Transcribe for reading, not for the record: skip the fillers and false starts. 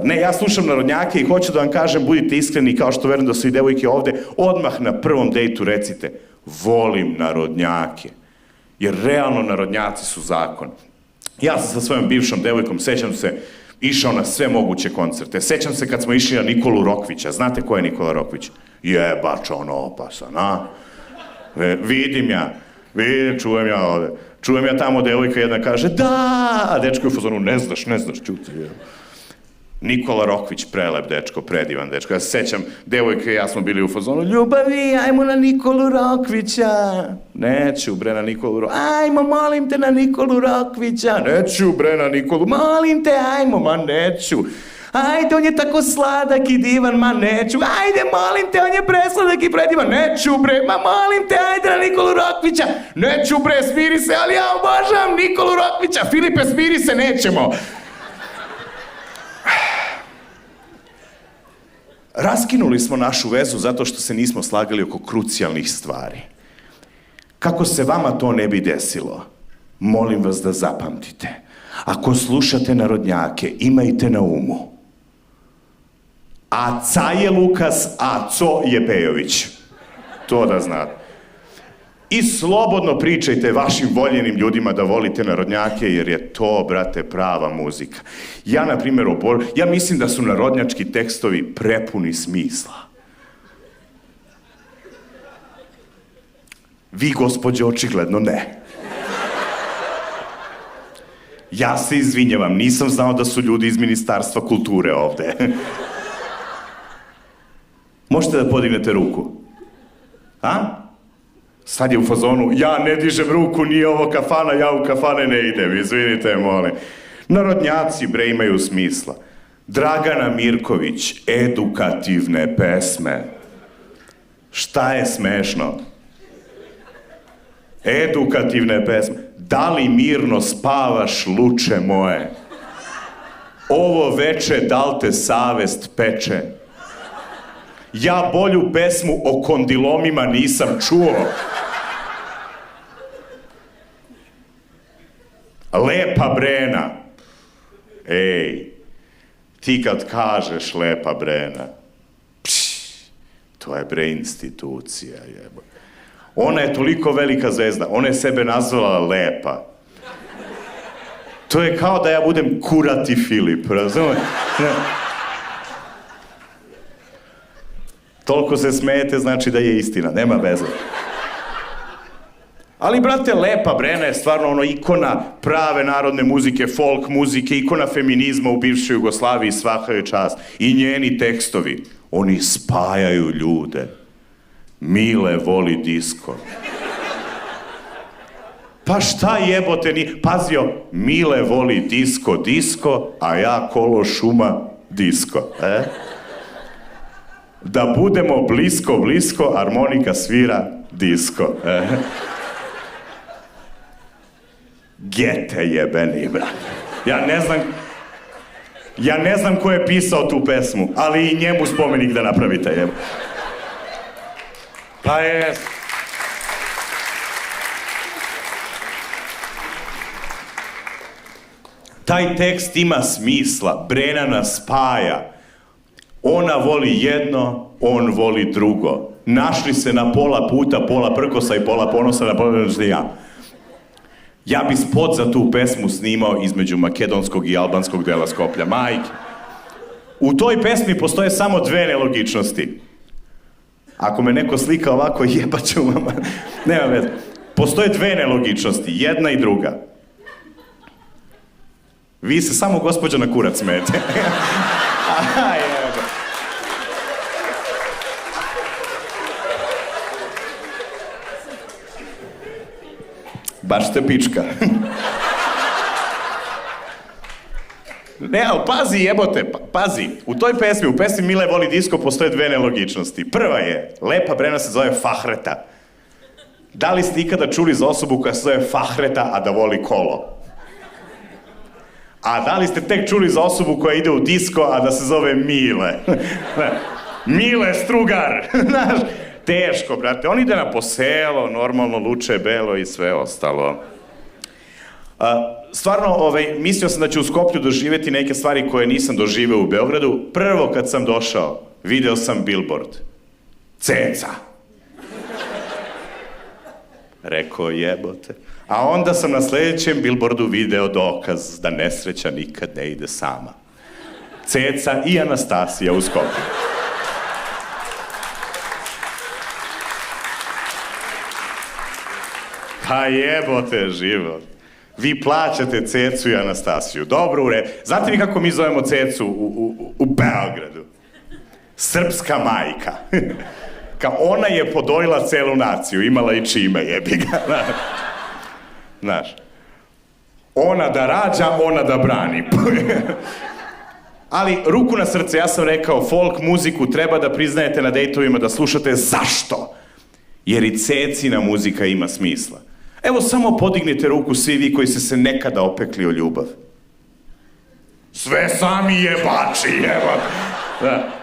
stvar. Ne, ja slušam narodnjake i hoću da vam kažem, budite iskreni, kao što verujem da su i devojke ovde, odmah na prvom dejtu recite, volim narodnjake. Jer realno narodnjaci su zakon. Ja sam sa svojom bivšom devojkom, sećam se, išao na sve moguće koncerte. Sećam se kad smo išli na Nikolu Rokvića. Znate ko je Nikola Rokvić? Jebač, ono opasan, a? Vidim ja, čujem ja ovde. Čujem ja tamo, devojka jedna kaže, da, a dečko je u fazonu, ne znaš, čuti. Nikola Rokvić, prelep dečko, predivan dečko. Ja se sećam, devojka i ja smo bili u fazonu, ljubavi, ajmo na Nikolu Rokvića. Neću, bre, na Nikolu Rokvića. Ajmo, molim te, na Nikolu Rokvića. Neću, bre, na Nikolu, molim te, ajmo, ma neću. Ajde, on je tako sladak i divan, ma neću. Ajde, molim te, on je presladak i predivan. Neću, bre, ma molim te, ajde na Nikolu Rokvića. Neću, bre, smiri se, ali ja obožavam Nikolu Rokvića. Filipe, smiri se, nećemo. Raskinuli smo našu vezu zato što se nismo slagali oko krucijalnih stvari. Kako se vama to ne bi desilo, molim vas da zapamtite. Ako slušate narodnjake, imajte na umu. Aca je Lukas, Aco je Pejović. To da znate. I slobodno pričajte vašim voljenim ljudima da volite narodnjake, jer je to, brate, prava muzika. Ja, na primjer, ja mislim da su narodnjački tekstovi prepuni smisla. Vi, gospođo, očigledno ne. Ja se izvinjavam, nisam znao da su ljudi iz Ministarstva kulture ovde. Možete da podignete ruku? A? Sad je u fazonu, ja ne dižem ruku, nije ovo kafana, ja u kafane ne idem, izvinite, molim. Narodnjaci, bre, imaju smisla. Dragana Mirković, edukativne pesme. Šta je smešno? Edukativne pesme. Da li mirno spavaš, luče moje? Ovo veče, da li te savest peče? Ja bolju pesmu o kondilomima nisam čuo. Lepa Brena. Ej, ti kad kažeš Lepa Brena, to je bre institucija, jebo. Ona je toliko velika zvezda, ona je sebe nazvala Lepa. To je kao da ja budem Kurati Filip, razumiješ? Toliko se smijete, znači da je istina, nema veze. Ali, brate, Lepa Brena je stvarno ono ikona prave narodne muzike, folk muzike, ikona feminizma u bivšoj Jugoslaviji, svaka je čast. I njeni tekstovi, oni spajaju ljude. Mile voli disko. Pa šta jebote ni... Pazio, Mile voli disko, a ja kolo šuma disko. Da budemo blisko, harmonika svira disko. Gete jebeni, brat. Ja ne znam ko je pisao tu pesmu, ali i njemu spomenik da napravite, jebo. Pa je... Taj tekst ima smisla, Brena nas spaja. Ona voli jedno, on voli drugo. Našli se na pola puta, pola prkosa i pola ponosa, na pola ja. Ja bi spot za tu pesmu snimao između makedonskog i albanskog dela Skoplja. Majke. U toj pesmi postoje samo dve nelogičnosti. Ako me neko slika ovako, jebaću vam. Nema veze. Postoje dve nelogičnosti, jedna i druga. Vi se samo, gospođo, na kurac smete. Aha, jeba. Baš ste pička. Ne, ali pazi, jebote, pazi. U toj pesmi, u pesmi Mile voli disko, postoje dve nelogičnosti. Prva je, Lepa Brena se zove Fahreta. Da li ste ikada čuli za osobu koja se zove Fahreta, a da voli kolo? A da li ste tek čuli za osobu koja ide u disko, a da se zove Mile? Mile Strugar, znaš? Teško, brate. On ide na poselo, normalno luče belo i sve ostalo. stvarno, mislio sam da ću u Skoplju doživjeti neke stvari koje nisam doživeo u Beogradu. Prvo kad sam došao, video sam billboard. Ceca. Rekao, jebote. A onda sam na sljedećem billboardu video dokaz da nesreća nikad ne ide sama. Ceca i Anastasija u Skoplju. Pa jebote život. Vi plaćate Cecu i Anastasiju. Dobro, znate vi kako mi zovemo Cecu u Beogradu? Srpska majka. Kao ona je podojila celu naciju, imala i čime, jebi ga. Znaš. Ona da rađa, ona da brani. Ali, ruku na srce, ja sam rekao, folk muziku treba da priznajete na dejtovima, da slušate. Zašto? Jer i Cecina muzika ima smisla. Evo, samo podignite ruku svi vi koji ste se nekada opekli o ljubav. Sve sami jebači, evo. Da.